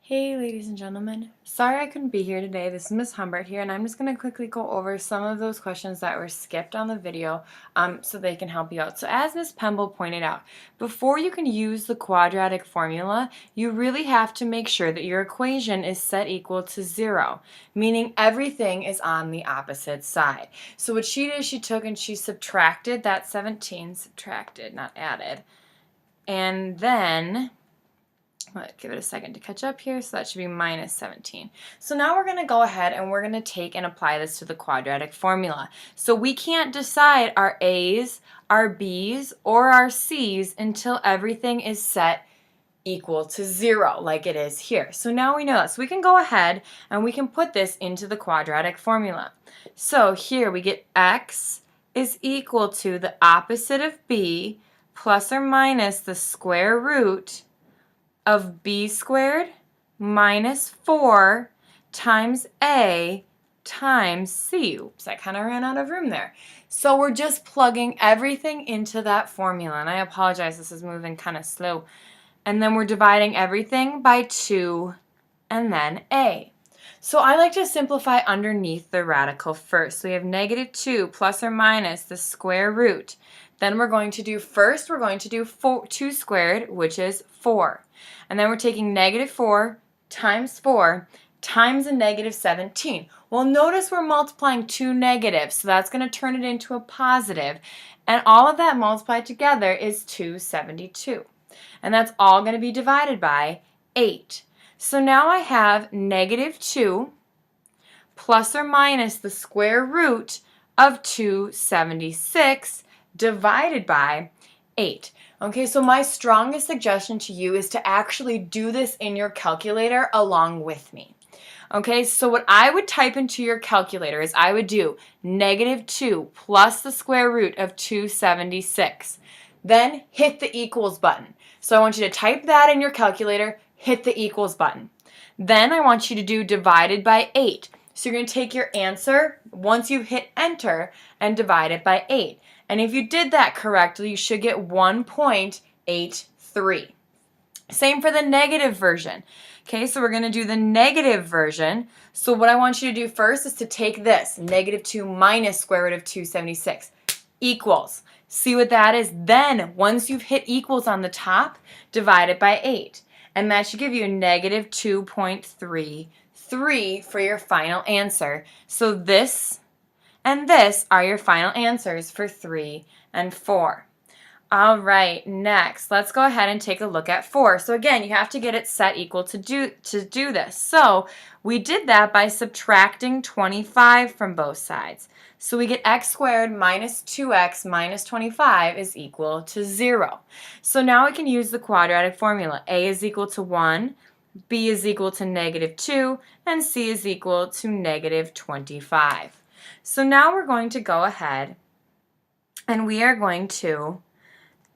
Hey ladies and gentlemen, sorry I couldn't be here today. This is Miss Humbert here, and I'm just going to quickly go over some of those questions that were skipped on the video so they can help you out. So as Miss Pemble pointed out, before you can use the quadratic formula, you really have to make sure that your equation is set equal to 0, meaning everything is on the opposite side. So what she did is she took and she subtracted that 17, subtracted, not added, and then give it a second to catch up here, so that should be minus 17. So now we're going to go ahead and we're going to take and apply this to the quadratic formula. So we can't decide our A's, our B's, or our C's until everything is set equal to 0 like it is here. So now we know that. So we can go ahead and we can put this into the quadratic formula. So here we get x is equal to the opposite of b plus or minus the square root of b squared minus 4 times a times c. Oops, I kind of ran out of room there. So we're just plugging everything into that formula. And I apologize, this is moving kind of slow. And then we're dividing everything by 2 and then a. So I like to simplify underneath the radical first. So we have negative 2 plus or minus the square root. Then we're going to do 2 squared, which is 4. And then we're taking negative 4 times 4 times a negative 17. Well, notice we're multiplying two negatives, so that's going to turn it into a positive. And all of that multiplied together is 272. And that's all going to be divided by 8. So now I have negative 2 plus or minus the square root of 276 divided by 8. Okay, so my strongest suggestion to you is to actually do this in your calculator along with me. Okay, so what I would type into your calculator is I would do negative 2 plus the square root of 276. Then hit the equals button. So I want you to type that in your calculator, hit the equals button. Then I want you to do divided by 8. So you're going to take your answer once you hit enter and divide it by 8. And if you did that correctly, you should get 1.83. Same for the negative version. Okay, so we're going to do the negative version. So what I want you to do first is to take this, negative 2 minus square root of 276, equals. See what that is? Then, once you've hit equals on the top, divide it by 8. And that should give you negative 2.33 for your final answer. So this and this are your final answers for 3 and 4. All right, next, let's go ahead and take a look at 4. So again, you have to get it set equal to do this. So we did that by subtracting 25 from both sides. So we get x squared minus 2x minus 25 is equal to 0. So now we can use the quadratic formula. A is equal to 1, b is equal to negative 2, and c is equal to negative 25. So now we're going to go ahead and we are going to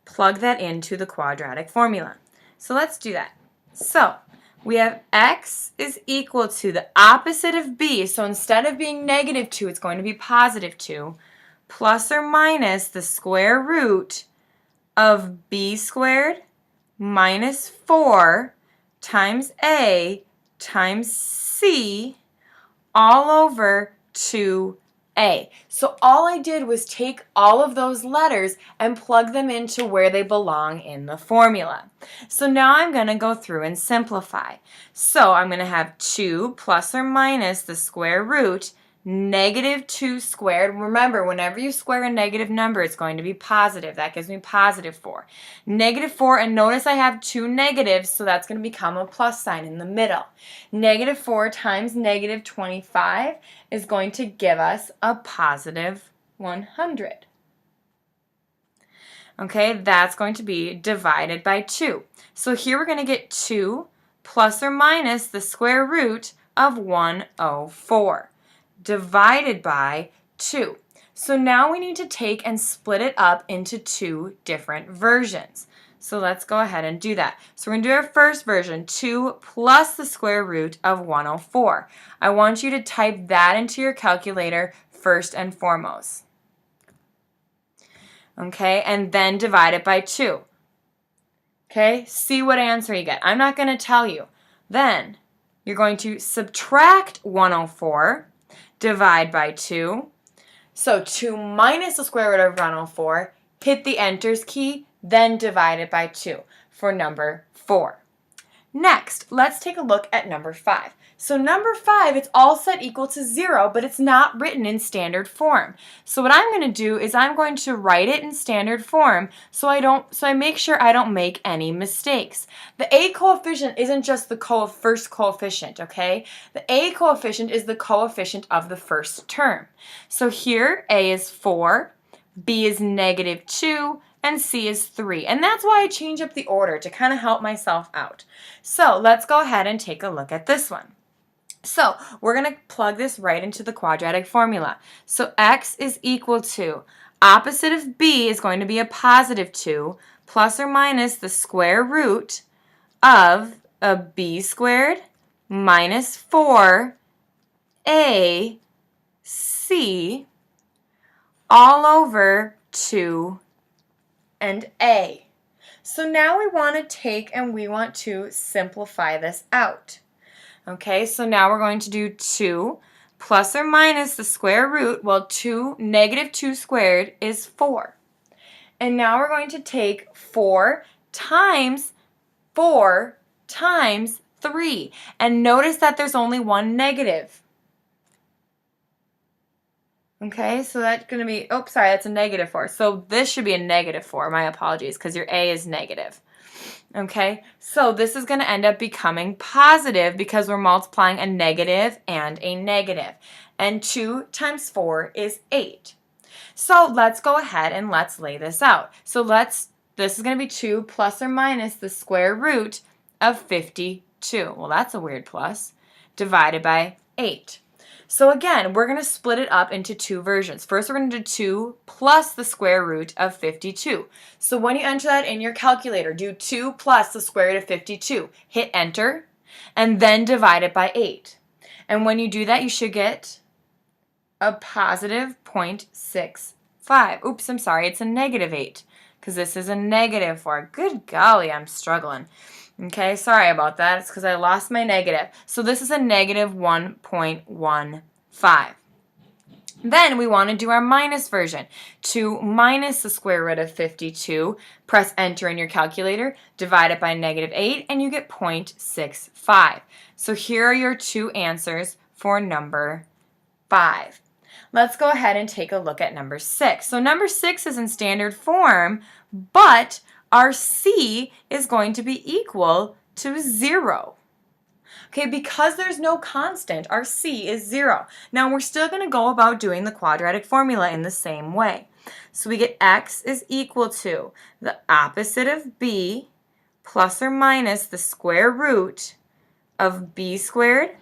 plug that into the quadratic formula. So let's do that. So we have x is equal to the opposite of b. So instead of being negative 2, it's going to be positive 2, plus or minus the square root of b squared minus 4 times a times c all over 2a. So all I did was take all of those letters and plug them into where they belong in the formula. So now I'm going to go through and simplify. So I'm going to have 2 plus or minus the square root, negative 2 squared. Remember, whenever you square a negative number, it's going to be positive. That gives me positive 4. Negative 4, and notice I have two negatives, so that's going to become a plus sign in the middle. Negative 4 times negative 25 is going to give us a positive 100. Okay, that's going to be divided by 2. So here we're going to get 2 plus or minus the square root of 104. Divided by 2. So now we need to take and split it up into two different versions. So let's go ahead and do that. So we're going to do our first version, 2 plus the square root of 104. I want you to type that into your calculator first and foremost. Okay, and then divide it by 2. Okay, see what answer you get. I'm not going to tell you. Then You're going to subtract 104, divide by 2. So 2 minus the square root of 104, hit the enters key, then divide it by 2 for number 4. Next, let's take a look at number 5. So number 5, it's all set equal to 0, but it's not written in standard form. So what I'm going to do is I'm going to write it in standard form so I make sure I don't make any mistakes. The a coefficient isn't just the first coefficient, okay? The a coefficient is the coefficient of the first term. So here a is 4, b is -2, and c is 3. And that's why I change up the order to kind of help myself out. So let's go ahead and take a look at this one. So we're going to plug this right into the quadratic formula. So x is equal to, opposite of b is going to be a +2, plus or minus the square root of a b squared minus 4ac all over 2 and a. So now we want to take and we want to simplify this out. Okay, so now we're going to do 2 plus or minus the square root. Well, -2 squared is 4. And now we're going to take 4 times 3. And notice that there's only one negative. Okay, so that's going to be, oops, sorry, that's a -4. So this should be a -4. My apologies, because your a is negative. Okay, so this is going to end up becoming positive because we're multiplying a negative and a negative. And 2 times 4 is 8. So let's go ahead and let's lay this out. So this is going to be 2 plus or minus the square root of 52. Well, that's a weird plus. Divided by 8. So again, we're going to split it up into two versions. First, we're going to do 2 plus the square root of 52. So when you enter that in your calculator, do 2 plus the square root of 52. Hit enter, and then divide it by 8. And when you do that, you should get a positive 0.65. Oops, I'm sorry, it's a -8, because this is a -4. Good golly, I'm struggling. Okay, sorry about that. It's because I lost my negative. So this is a -1.15. Then we want to do our minus version. 2 minus the square root of 52. Press enter in your calculator, divide it by -8, and you get 0.65. So here are your two answers for number 5. Let's go ahead and take a look at number 6. So number 6 is in standard form, but our c is going to be equal to 0. Okay, because there's no constant, our c is 0. Now we're still going to go about doing the quadratic formula in the same way. So we get x is equal to the opposite of b plus or minus the square root of b squared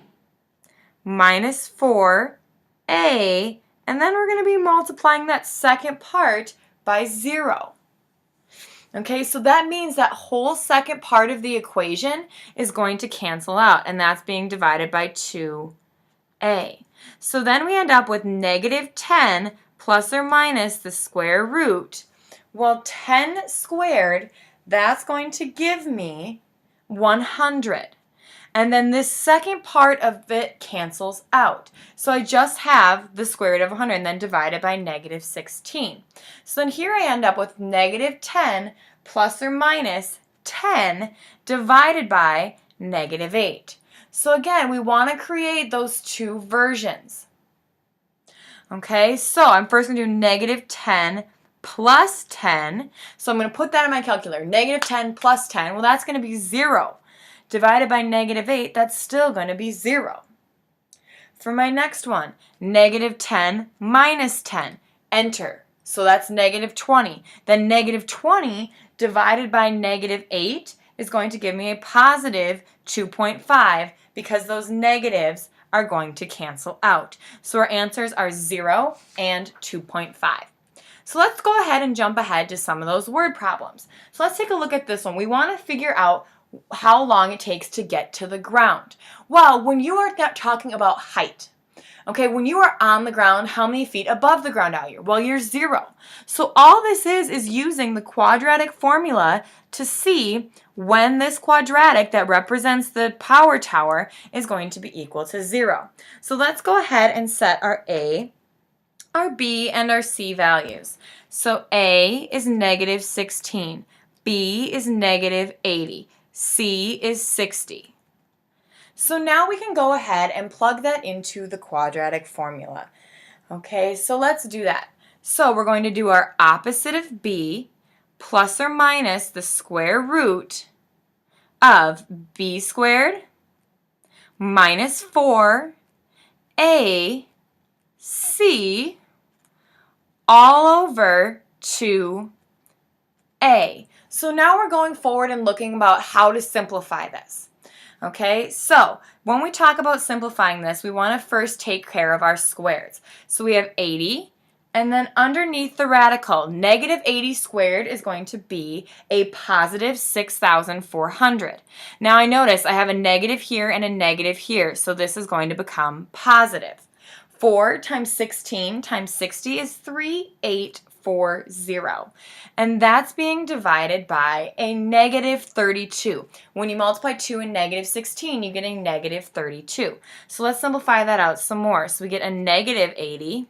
minus 4a, and then we're going to be multiplying that second part by 0. Okay, so that means that whole second part of the equation is going to cancel out, and that's being divided by 2a. So then we end up with -10 plus or minus the square root. Well, 10 squared, that's going to give me 100. And then this second part of it cancels out. So I just have the square root of 100 and then divide it by -16. So then here I end up with -10 plus or minus 10 divided by -8. So again, we want to create those two versions. Okay, so I'm first going to do -10 plus 10. So I'm going to put that in my calculator. -10 plus 10, well, that's going to be 0. Divided by -8, that's still going to be 0. For my next one, -10 minus 10, enter. So that's -20. Then -20 divided by -8 is going to give me a positive 2.5 because those negatives are going to cancel out. So our answers are 0 and 2.5. So let's go ahead and jump ahead to some of those word problems. So let's take a look at this one. We want to figure out how long it takes to get to the ground. Well, when you are talking about height, Okay, when you are on the ground, how many feet above the ground are you? Well, you're 0. So all this is using the quadratic formula to see when this quadratic that represents the power tower is going to be equal to 0. So let's go ahead and set our A, our B, and our C values. So A is negative 16, B is negative 80, C is 60. So now we can go ahead and plug that into the quadratic formula. Okay, so let's do that. So we're going to do our opposite of B plus or minus the square root of B squared minus 4AC all over 2A. So now we're going forward and looking about how to simplify this. Okay, so when we talk about simplifying this, we want to first take care of our squares. So we have 80, and then underneath the radical, negative 80 squared is going to be a positive 6,400. Now I notice I have a negative here and a negative here, so this is going to become positive. 4 times 16 times 60 is 3840. And that's being divided by a negative 32. When you multiply 2 and negative 16, you get a negative 32. So let's simplify that out some more. So we get a negative 80.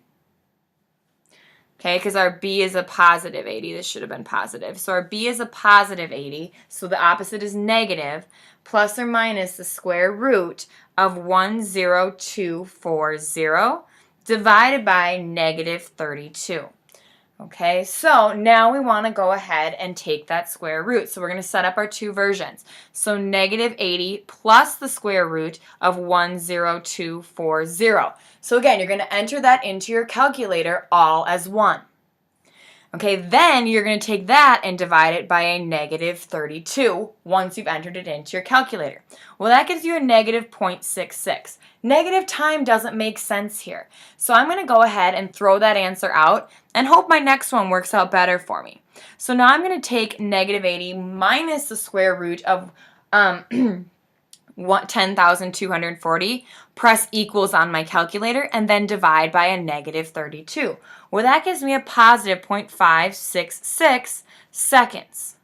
Okay, because our B is a positive 80. This should have been positive. So our B is a positive 80. So the opposite is negative, plus or minus the square root of 10240 divided by negative 32. Okay, so now we want to go ahead and take that square root. So we're going to set up our two versions. So negative 80 plus the square root of 10240. So again, you're going to enter that into your calculator all as one. Okay, then you're going to take that and divide it by a negative 32 once you've entered it into your calculator. Well, that gives you a negative 0.66. Negative time doesn't make sense here. So I'm going to go ahead and throw that answer out and hope my next one works out better for me. So now I'm going to take negative 80 minus the square root of 10,240, press equals on my calculator, and then divide by a negative 32. Well, that gives me a positive 0.566 seconds.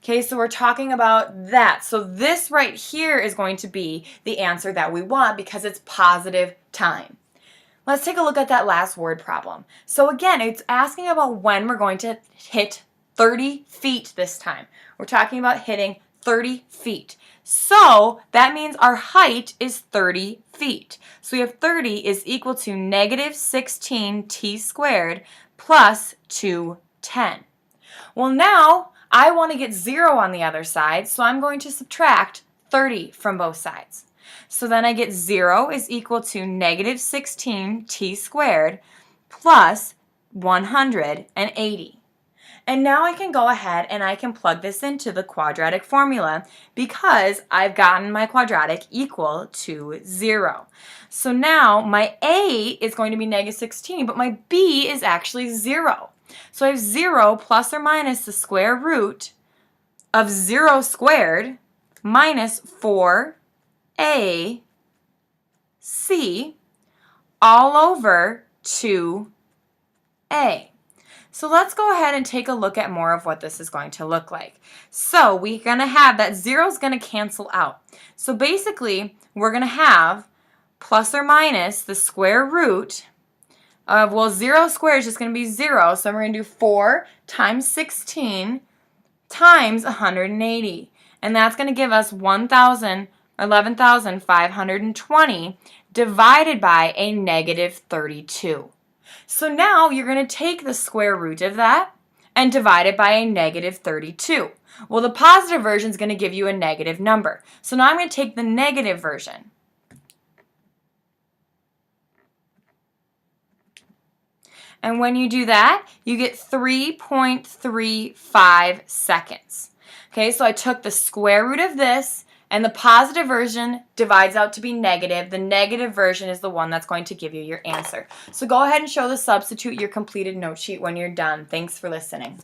Okay, so we're talking about that. So this right here is going to be the answer that we want because it's positive time. Let's take a look at that last word problem. So again, it's asking about when we're going to hit 30 feet this time. We're talking about hitting 30 feet. So that means our height is 30 feet. So we have 30 is equal to negative 16t squared plus 210. Well, now I want to get 0 on the other side, so I'm going to subtract 30 from both sides. So then I get 0 is equal to negative 16t squared plus 180. And now I can go ahead and I can plug this into the quadratic formula because I've gotten my quadratic equal to 0. So now my A is going to be negative 16, but my B is actually 0. So I have 0 plus or minus the square root of 0 squared minus 4AC all over 2A. So let's go ahead and take a look at more of what this is going to look like. So we're going to have that 0 is going to cancel out. So basically, we're going to have plus or minus the square root of, well, 0 squared is just going to be 0. So we're going to do 4 times 16 times 180. And that's going to give us 11,520 divided by a negative 32. So now you're going to take the square root of that and divide it by a negative 32. Well, the positive version is going to give you a negative number. So now I'm going to take the negative version. And when you do that, you get 3.35 seconds. Okay, so I took the square root of this, and the positive version divides out to be negative. The negative version is the one that's going to give you your answer. So go ahead and show the substitute your completed note sheet when you're done. Thanks for listening.